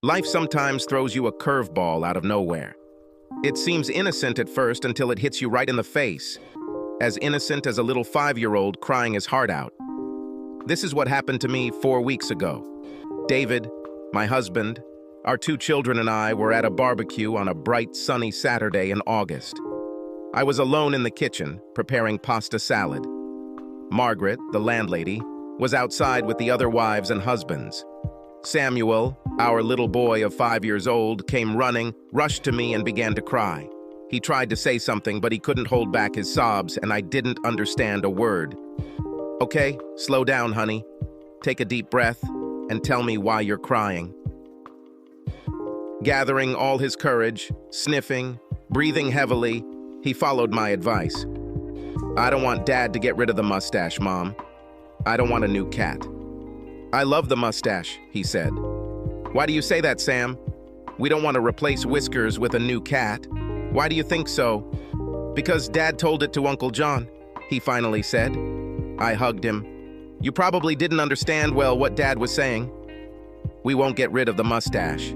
Life sometimes throws you a curveball out of nowhere. It seems innocent at first until it hits you right in the face. As innocent as a little 5-year-old crying his heart out. This is what happened to me 4 weeks ago. David, my husband, our 2 children and I were at a barbecue on a bright, sunny Saturday in August. I was alone in the kitchen, preparing pasta salad. Margaret, the landlady, was outside with the other wives and husbands. Samuel, our little boy of 5 years old, came running, rushed to me and began to cry. He tried to say something, but he couldn't hold back his sobs, and I didn't understand a word. Okay, slow down, honey. Take a deep breath and tell me why you're crying. Gathering all his courage, sniffing, breathing heavily, he followed my advice. I don't want Dad to get rid of the mustache, Mom. I don't want a new cat. I love the mustache, he said. Why do you say that, Sam? We don't want to replace Whiskers with a new cat. Why do you think so? Because Dad told it to Uncle John, he finally said. I hugged him. You probably didn't understand well what Dad was saying. We won't get rid of the mustache.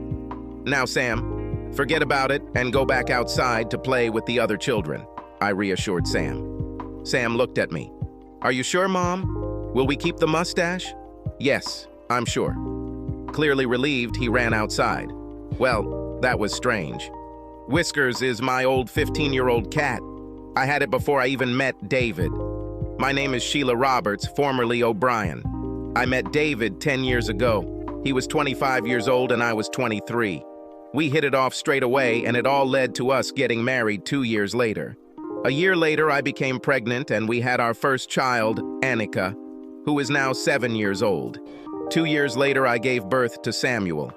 Now, Sam, forget about it and go back outside to play with the other children, I reassured Sam. Sam looked at me. Are you sure, Mom? Will we keep the mustache? Yes, I'm sure. Clearly relieved, he ran outside. Well, that was strange. Whiskers is my old 15-year-old cat. I had it before I even met David. My name is Sheila Roberts, formerly O'Brien. I met David 10 years ago. He was 25 years old and I was 23. We hit it off straight away and it all led to us getting married 2 years later. A year later, I became pregnant and we had our first child, AITA, who is now 7 years old. 2 years later, I gave birth to Samuel.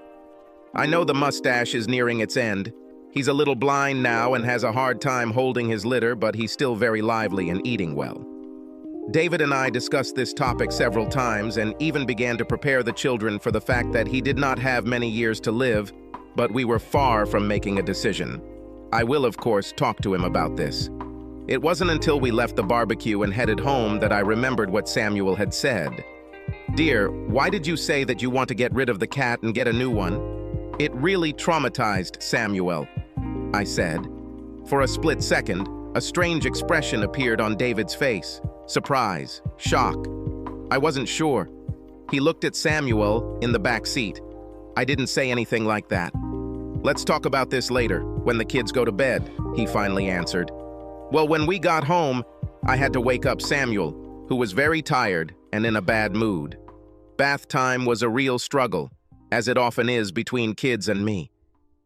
I know the mustache is nearing its end. He's a little blind now and has a hard time holding his litter, but he's still very lively and eating well. David and I discussed this topic several times and even began to prepare the children for the fact that he did not have many years to live, but we were far from making a decision. I will, of course, talk to him about this. It wasn't until we left the barbecue and headed home that I remembered what Samuel had said. Dear, why did you say that you want to get rid of the cat and get a new one? It really traumatized Samuel, I said. For a split second, a strange expression appeared on David's face. Surprise, shock. I wasn't sure. He looked at Samuel in the back seat. I didn't say anything like that. Let's talk about this later, when the kids go to bed, he finally answered. Well, when we got home, I had to wake up Samuel, who was very tired and in a bad mood. Bath time was a real struggle, as it often is between kids and me.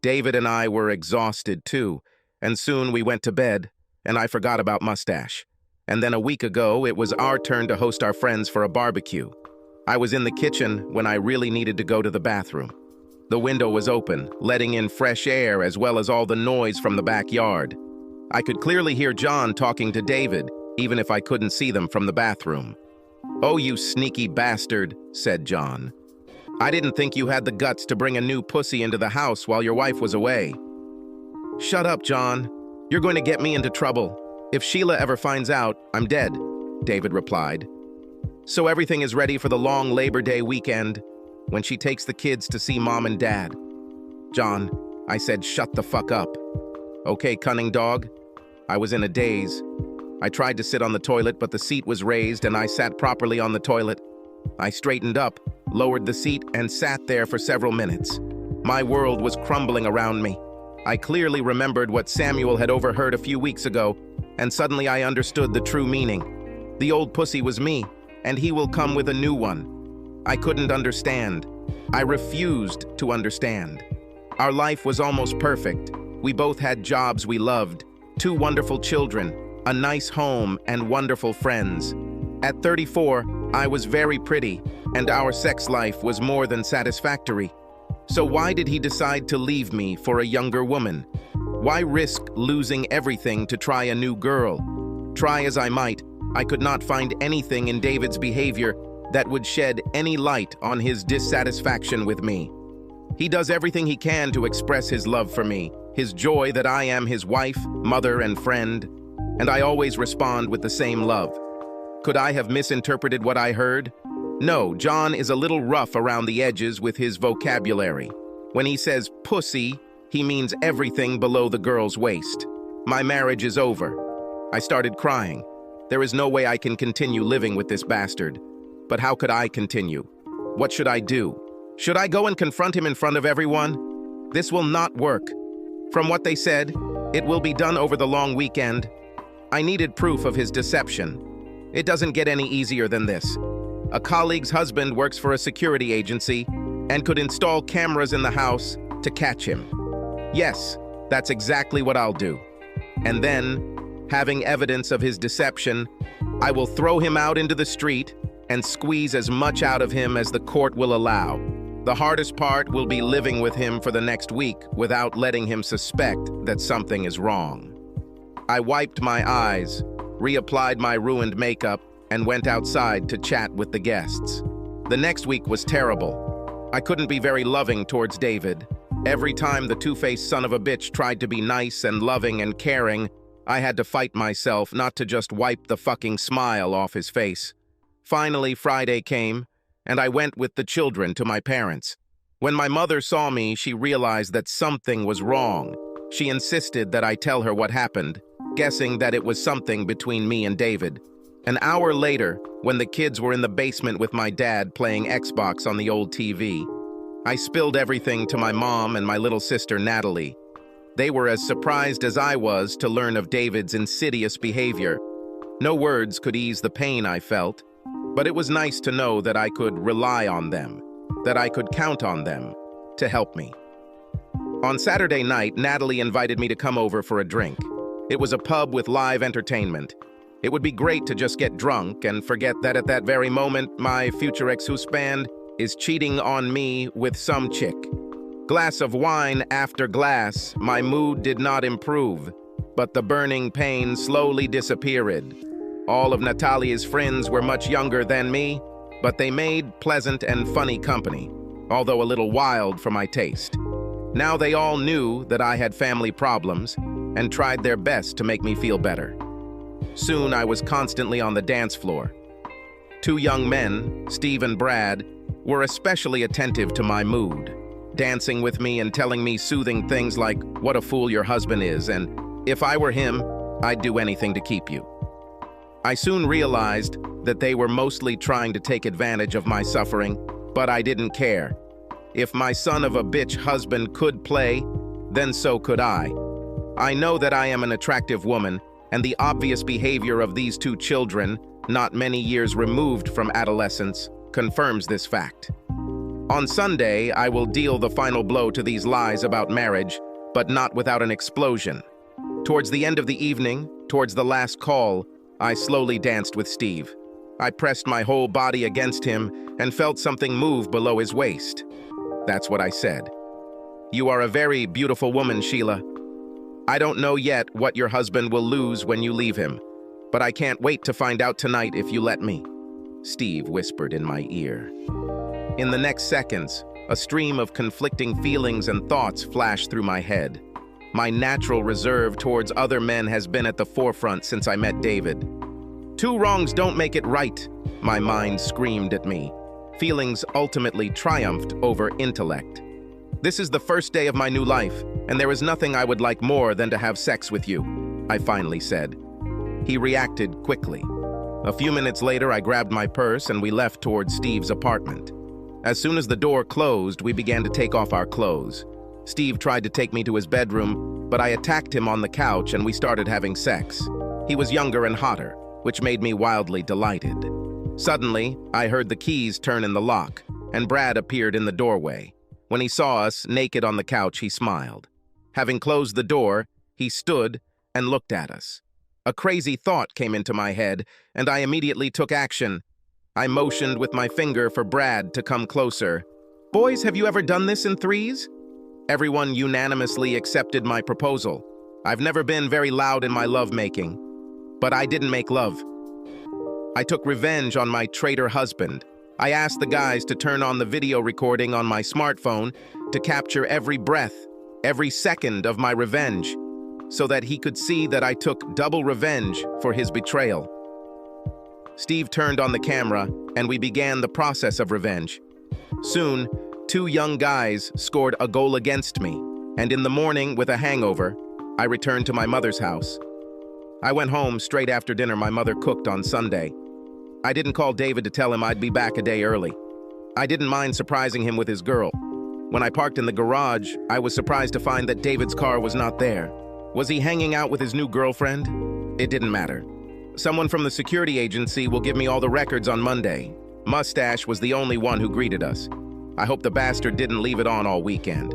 David and I were exhausted too, and soon we went to bed, and I forgot about Mustache. And then a week ago, it was our turn to host our friends for a barbecue. I was in the kitchen when I really needed to go to the bathroom. The window was open, letting in fresh air as well as all the noise from the backyard. I could clearly hear John talking to David, even if I couldn't see them from the bathroom. "Oh, you sneaky bastard," said John. "I didn't think you had the guts to bring a new pussy into the house while your wife was away." "Shut up, John. You're going to get me into trouble. If Sheila ever finds out, I'm dead," David replied. "So everything is ready for the long Labor Day weekend, when she takes the kids to see Mom and Dad." "John," I said, "shut the fuck up." "Okay, cunning dog." I was in a daze. I tried to sit on the toilet, but the seat was raised and I sat properly on the toilet. I straightened up, lowered the seat, and sat there for several minutes. My world was crumbling around me. I clearly remembered what Samuel had overheard a few weeks ago, and suddenly I understood the true meaning. The old pussy was me, and he will come with a new one. I couldn't understand. I refused to understand. Our life was almost perfect. We both had jobs we loved, 2 wonderful children, a nice home, and wonderful friends. At 34, I was very pretty, and our sex life was more than satisfactory. So why did he decide to leave me for a younger woman? Why risk losing everything to try a new girl? Try as I might, I could not find anything in David's behavior that would shed any light on his dissatisfaction with me. He does everything he can to express his love for me, his joy that I am his wife, mother, and friend, and I always respond with the same love. Could I have misinterpreted what I heard? No, John is a little rough around the edges with his vocabulary. When he says pussy, he means everything below the girl's waist. My marriage is over. I started crying. There is no way I can continue living with this bastard. But how could I continue? What should I do? Should I go and confront him in front of everyone? This will not work. From what they said, it will be done over the long weekend. I needed proof of his deception. It doesn't get any easier than this. A colleague's husband works for a security agency and could install cameras in the house to catch him. Yes, that's exactly what I'll do. And then, having evidence of his deception, I will throw him out into the street and squeeze as much out of him as the court will allow. The hardest part will be living with him for the next week without letting him suspect that something is wrong. I wiped my eyes, reapplied my ruined makeup, and went outside to chat with the guests. The next week was terrible. I couldn't be very loving towards David. Every time the two-faced son of a bitch tried to be nice and loving and caring, I had to fight myself not to just wipe the fucking smile off his face. Finally, Friday came, and I went with the children to my parents. When my mother saw me, she realized that something was wrong. She insisted that I tell her what happened, guessing that it was something between me and David. An hour later, when the kids were in the basement with my dad playing Xbox on the old TV, I spilled everything to my mom and my little sister Natalie. They were as surprised as I was to learn of David's insidious behavior. No words could ease the pain I felt, but it was nice to know that I could rely on them, that I could count on them to help me. On Saturday night, Natalie invited me to come over for a drink. It was a pub with live entertainment. It would be great to just get drunk and forget that at that very moment, my future ex-husband is cheating on me with some chick. Glass of wine after glass, my mood did not improve, but the burning pain slowly disappeared. All of Natalia's friends were much younger than me, but they made pleasant and funny company, although a little wild for my taste. Now they all knew that I had family problems and tried their best to make me feel better. Soon I was constantly on the dance floor. Two young men, Steve and Brad, were especially attentive to my mood, dancing with me and telling me soothing things like, "What a fool your husband is," and "If I were him, I'd do anything to keep you." I soon realized that they were mostly trying to take advantage of my suffering, but I didn't care. If my son of a bitch husband could play, then so could I. I know that I am an attractive woman, and the obvious behavior of these two children, not many years removed from adolescence, confirms this fact. On Sunday, I will deal the final blow to these lies about marriage, but not without an explosion. Towards the end of the evening, towards the last call, I slowly danced with Steve. I pressed my whole body against him and felt something move below his waist. That's what I said. "You are a very beautiful woman, Sheila. I don't know yet what your husband will lose when you leave him, but I can't wait to find out tonight if you let me," Steve whispered in my ear. In the next seconds, a stream of conflicting feelings and thoughts flashed through my head. My natural reserve towards other men has been at the forefront since I met David. Two wrongs don't make it right, my mind screamed at me. Feelings ultimately triumphed over intellect. "This is the first day of my new life, and there is nothing I would like more than to have sex with you," I finally said. He reacted quickly. A few minutes later, I grabbed my purse and we left towards Steve's apartment. As soon as the door closed, we began to take off our clothes. Steve tried to take me to his bedroom, but I attacked him on the couch and we started having sex. He was younger and hotter, which made me wildly delighted. Suddenly, I heard the keys turn in the lock, and Brad appeared in the doorway. When he saw us naked on the couch, he smiled. Having closed the door, he stood and looked at us. A crazy thought came into my head, and I immediately took action. I motioned with my finger for Brad to come closer. "Boys, have you ever done this in threes?" Everyone unanimously accepted my proposal. I've never been very loud in my lovemaking, but I didn't make love. I took revenge on my traitor husband. I asked the guys to turn on the video recording on my smartphone to capture every breath, every second of my revenge, so that he could see that I took double revenge for his betrayal. Steve turned on the camera, and we began the process of revenge. Soon, Two young guys scored a goal against me, and in the morning, with a hangover, I returned to my mother's house. I went home straight after dinner my mother cooked on Sunday. I didn't call David to tell him I'd be back a day early. I didn't mind surprising him with his girl. When I parked in the garage, I was surprised to find that David's car was not there. Was he hanging out with his new girlfriend? It didn't matter. Someone from the security agency will give me all the records on Monday. Mustache was the only one who greeted us. I hope the bastard didn't leave it on all weekend.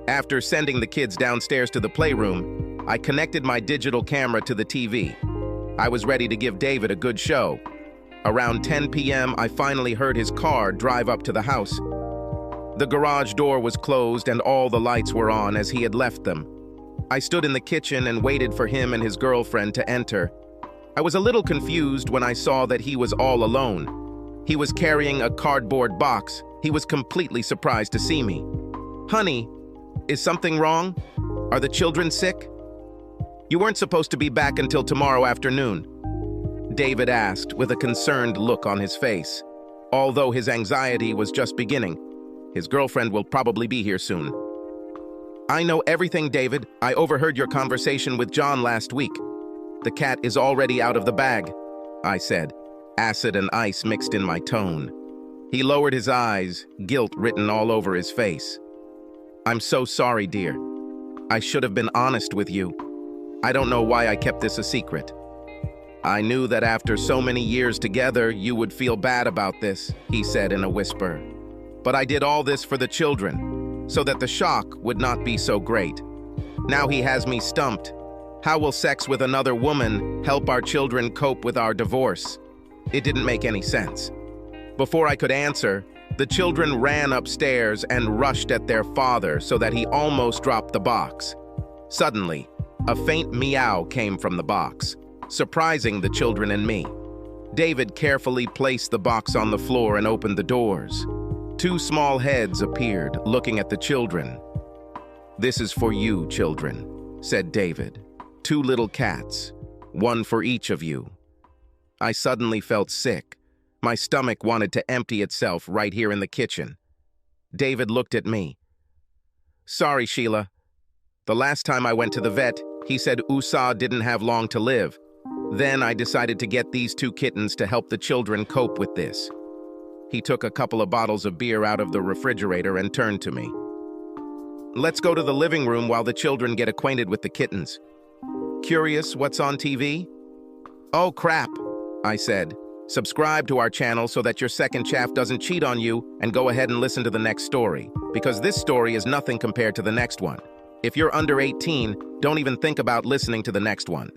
After sending the kids downstairs to the playroom, I connected my digital camera to the TV. I was ready to give David a good show. Around 10 p.m., I finally heard his car drive up to the house. The garage door was closed and all the lights were on as he had left them. I stood in the kitchen and waited for him and his girlfriend to enter. I was a little confused when I saw that he was all alone. He was carrying a cardboard box. He was completely surprised to see me. "Honey, is something wrong? Are the children sick? You weren't supposed to be back until tomorrow afternoon," David asked with a concerned look on his face. Although his anxiety was just beginning, his girlfriend will probably be here soon. "I know everything, David. I overheard your conversation with John last week. The cat is already out of the bag," I said, acid and ice mixed in my tone. He lowered his eyes, guilt written all over his face. "I'm so sorry, dear. I should have been honest with you. I don't know why I kept this a secret. I knew that after so many years together, you would feel bad about this," he said in a whisper. "But I did all this for the children, so that the shock would not be so great. Now he has me stumped. How will sex with another woman help our children cope with our divorce?" It didn't make any sense. Before I could answer, the children ran upstairs and rushed at their father so that he almost dropped the box. Suddenly, a faint meow came from the box, surprising the children and me. David carefully placed the box on the floor and opened the doors. Two small heads appeared, looking at the children. "This is for you, children," said David. "Two little cats, one for each of you." I suddenly felt sick. My stomach wanted to empty itself right here in the kitchen. David looked at me. "Sorry, Sheila. The last time I went to the vet, he said ʼPussyʼ didn't have long to live. Then I decided to get these two kittens to help the children cope with this." He took a couple of bottles of beer out of the refrigerator and turned to me. "Let's go to the living room while the children get acquainted with the kittens. Curious what's on TV?" "Oh, crap," I said. "Subscribe to our channel so that your second chaff doesn't cheat on you, and go ahead and listen to the next story, because this story is nothing compared to the next one. If you're under 18, don't even think about listening to the next one."